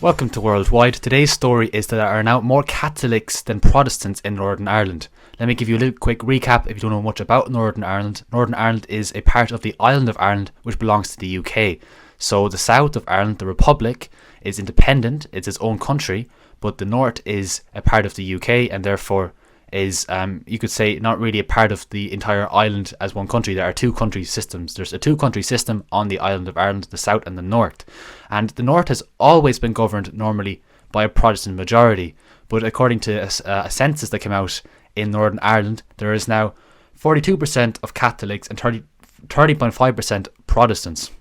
Welcome to Worldwide. Today's story is that there are now more Catholics than Protestants in Northern Ireland. Let me give you a little quick recap if you don't know much about Northern Ireland. Northern Ireland is a part of the island of Ireland which belongs to the UK. So the south of Ireland, the Republic, is independent, it's its own country, but the north is a part of the UK and therefore is, you could say, not really a part of the entire island as one country. There are two country systems. There's a two-country system on the island of Ireland, the south and the north. And the north has always been governed normally by a Protestant majority. But according to a census that came out in Northern Ireland, there is now 42% of Catholics and 30.5% Protestants.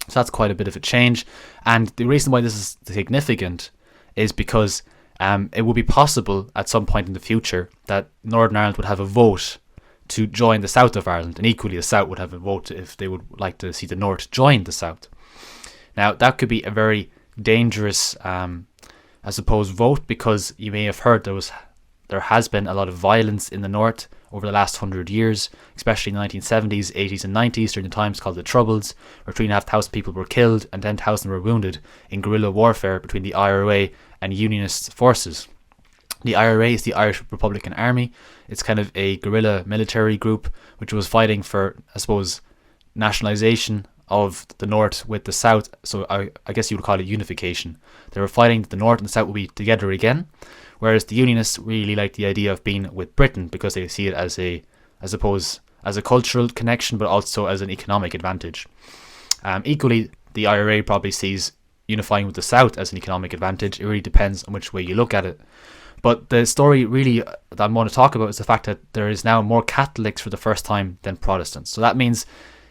So that's quite a bit of a change. And the reason why this is significant is because it would be possible at some point in the future that Northern Ireland would have a vote to join the south of Ireland, and equally the south would have a vote if they would like to see the north join the south. Now that could be a very dangerous, vote, because you may have heard there has been a lot of violence in the north over the last 100 years, especially in the 1970s, 80s and 90s during the times called the Troubles, where 3,500 people were killed and 10,000 were wounded in guerrilla warfare between the IRA and Unionist forces. The IRA is the Irish Republican Army. It's kind of a guerrilla military group which was fighting for, nationalisation of the north with the south. So I guess you would call it unification. They were fighting that the north and the south would be together again, whereas the Unionists really like the idea of being with Britain because they see it as a cultural connection, but also as an economic advantage. Equally, the IRA probably sees unifying with the south as an economic advantage. It really depends on which way you look at it. But the story really that I want to talk about is the fact that there is now more Catholics for the first time than Protestants. So that means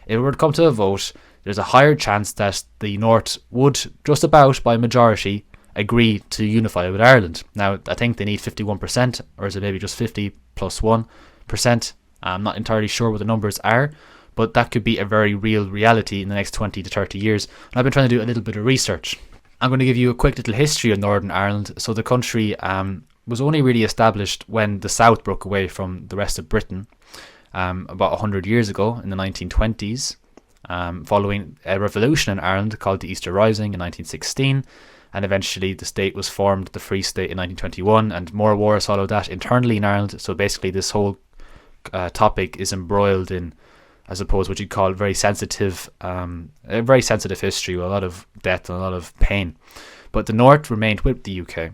if it were to come to a vote, there's a higher chance that the north would, just about by majority, agree to unify with Ireland. Now, I think they need 51%, or is it maybe just 50 plus 1%? I'm not entirely sure what the numbers are, but that could be a very real reality in the next 20 to 30 years. And I've been trying to do a little bit of research. I'm going to give you a quick little history of Northern Ireland. So the country was only really established when the south broke away from the rest of Britain about 100 years ago in the 1920s, following a revolution in Ireland called the Easter Rising in 1916. And eventually the state was formed, the Free State, in 1921, and more wars followed that internally in Ireland. So basically this whole topic is embroiled in, what you'd call a very sensitive history with a lot of death and a lot of pain. But the North remained with the UK.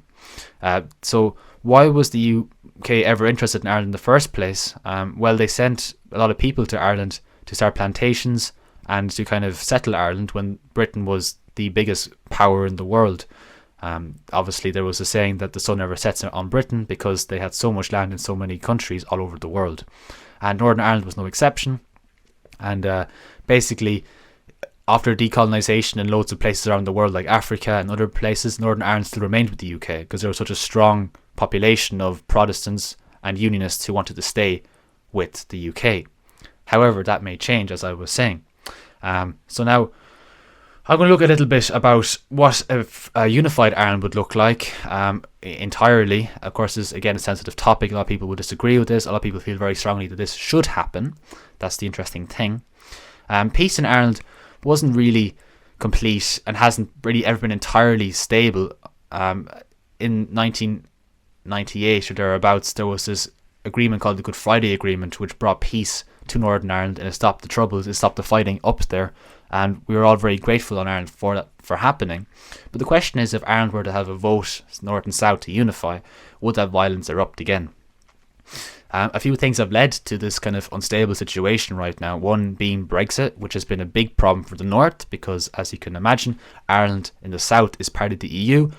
So why was the UK ever interested in Ireland in the first place? Well, they sent a lot of people to Ireland to start plantations and to kind of settle Ireland when Britain was the biggest power in the world. Obviously, there was a saying that the sun never sets on Britain because they had so much land in so many countries all over the world. And Northern Ireland was no exception. And basically, after decolonisation in loads of places around the world like Africa and other places, Northern Ireland still remained with the UK because there was such a strong population of Protestants and Unionists who wanted to stay with the UK. However, that may change, as I was saying. So now I'm going to look a little bit about what a unified Ireland would look like entirely. Of course, this is again a sensitive topic. A lot of people would disagree with this. A lot of people feel very strongly that this should happen. That's the interesting thing. Peace in Ireland wasn't really complete and hasn't really ever been entirely stable. In 1998 or thereabouts, there was this agreement called the Good Friday Agreement, which brought peace to Northern Ireland and it stopped the troubles, it stopped the fighting up there. And we were all very grateful on Ireland for that, for happening. But the question is, if Ireland were to have a vote, North and South, to unify, would that violence erupt again? A few things have led to this kind of unstable situation right now. One being Brexit, which has been a big problem for the North because, as you can imagine, Ireland in the South is part of the EU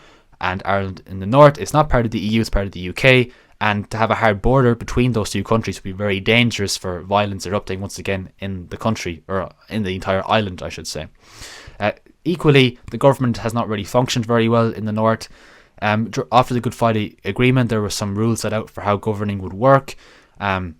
and Ireland in the North is not part of the EU, it's part of the UK. And to have a hard border between those two countries would be very dangerous for violence erupting once again in the country, or in the entire island, I should say. Equally, the government has not really functioned very well in the North. After the Good Friday Agreement, there were some rules set out for how governing would work. That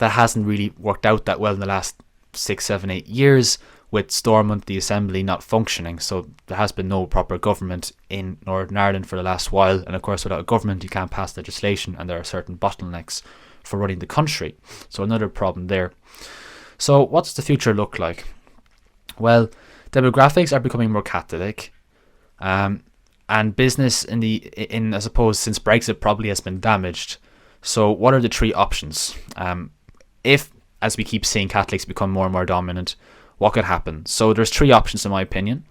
hasn't really worked out that well in the last 6, 7, 8 years, with Stormont, the Assembly, not functioning. So there has been no proper government in Northern Ireland for the last while. And of course, without a government, you can't pass legislation, and there are certain bottlenecks for running the country. So another problem there. So what's the future look like? Well, demographics are becoming more Catholic. and business in I suppose since Brexit probably has been damaged. So what are the three options? If, as we keep seeing, Catholics become more and more dominant, what could happen? So there's three options in my opinion.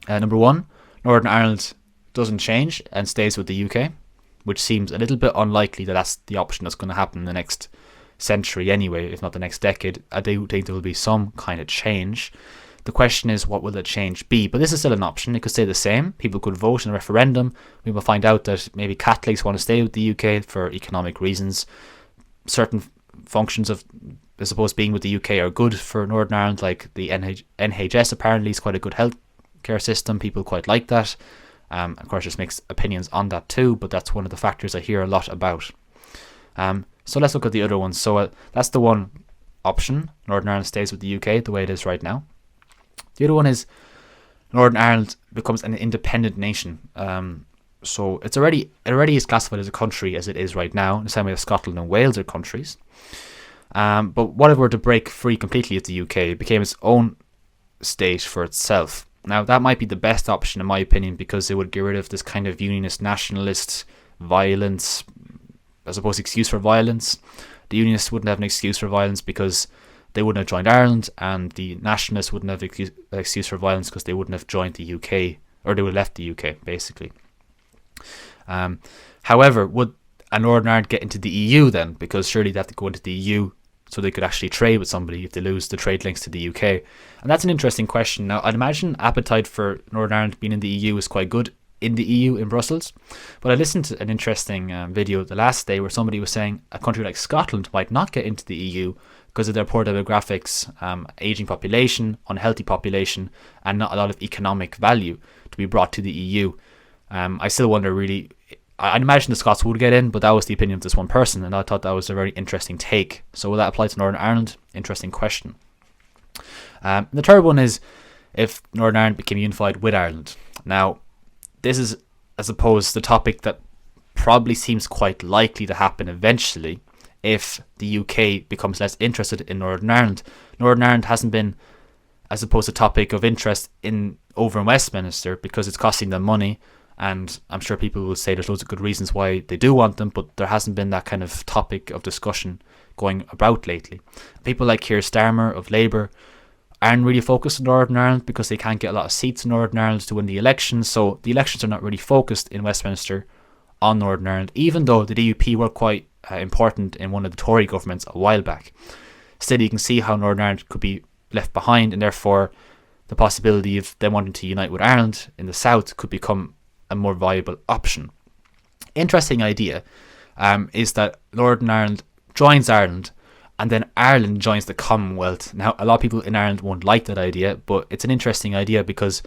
Number one, Northern Ireland doesn't change and stays with the UK, which seems a little bit unlikely that that's the option that's going to happen in the next century anyway, if not the next decade. I do think there will be some kind of change. The question is, what will the change be? But this is still an option. It could stay the same. People could vote in a referendum. We will find out that maybe Catholics want to stay with the UK for economic reasons. Certain functions of, I suppose, being with the UK are good for Northern Ireland, like the NHS apparently is quite a good healthcare system. People quite like that. Of course, there's mixed opinions on that too, but that's one of the factors I hear a lot about. So let's look at the other ones. So that's the one option. Northern Ireland stays with the UK the way it is right now. The other one is Northern Ireland becomes an independent nation. So it already is classified as a country as it is right now, in the same way as Scotland and Wales are countries. But what if it were to break free completely of the UK? It became its own state for itself. Now that might be the best option in my opinion, because it would get rid of this kind of unionist, nationalist violence, I suppose excuse for violence. The unionists wouldn't have an excuse for violence because they wouldn't have joined Ireland, and the nationalists wouldn't have an excuse for violence because they wouldn't have joined the UK, or they would have left the UK basically. However, would a Northern Ireland get into the EU then? Because surely they have to go into the EU so they could actually trade with somebody if they lose the trade links to the UK. And that's an interesting question. Now, I'd imagine appetite for Northern Ireland being in the EU is quite good in the EU in Brussels. But I listened to an interesting video the last day where somebody was saying a country like Scotland might not get into the EU because of their poor demographics, aging population, unhealthy population, and not a lot of economic value to be brought to the EU. I still wonder really, I'd imagine the Scots would get in, but that was the opinion of this one person, and I thought that was a very interesting take. So will that apply to Northern Ireland? Interesting question. The third one is if Northern Ireland became unified with Ireland. Now, this is, I suppose, the topic that probably seems quite likely to happen eventually if the UK becomes less interested in Northern Ireland. Northern Ireland hasn't been, I suppose, a topic of interest over in Westminster because it's costing them money. And I'm sure people will say there's loads of good reasons why they do want them, but there hasn't been that kind of topic of discussion going about lately. People like Keir Starmer of Labour aren't really focused on Northern Ireland because they can't get a lot of seats in Northern Ireland to win the elections. So the elections are not really focused in Westminster on Northern Ireland, even though the DUP were quite important in one of the Tory governments a while back. Still, you can see how Northern Ireland could be left behind, and therefore the possibility of them wanting to unite with Ireland in the south could become a more viable option. Interesting idea is that Northern Ireland joins Ireland and then Ireland joins the Commonwealth. Now, a lot of people in Ireland won't like that idea, but it's an interesting idea because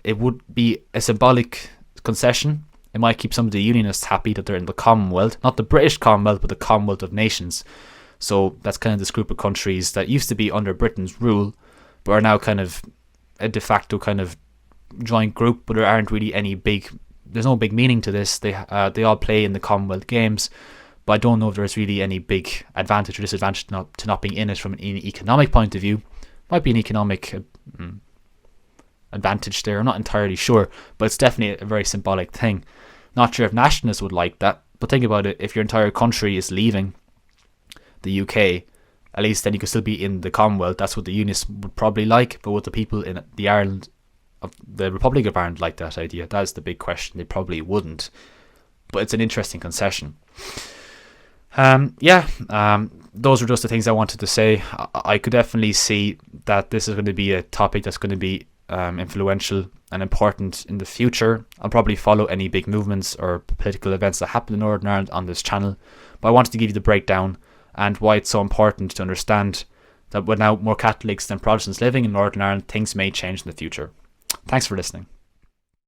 it would be a symbolic concession. It might keep some of the unionists happy that they're in the Commonwealth, not the British Commonwealth, but the Commonwealth of Nations. So that's kind of this group of countries that used to be under Britain's rule, but are now kind of a de facto kind of joint group, but there aren't really there's no big meaning to this. They all play in the Commonwealth Games, but I don't know if there's really any big advantage or disadvantage to not being in it from an economic point of view. Might be an economic advantage there, I'm not entirely sure, but it's definitely a very symbolic thing. Not sure if nationalists would like that, but think about it, if your entire country is leaving the UK, at least then you could still be in the Commonwealth. That's what the unionists would probably like, but would the people in the Republic of Ireland like that idea? That's the big question. They probably wouldn't, but it's an interesting concession. Those are just the things I wanted to say. I could definitely see that this is going to be a topic that's going to be influential and important in the future. I'll probably follow any big movements or political events that happen in Northern Ireland on this channel, but I wanted to give you the breakdown and why it's so important to understand that with now more Catholics than Protestants living in Northern Ireland, things may change in the future. Thanks for listening.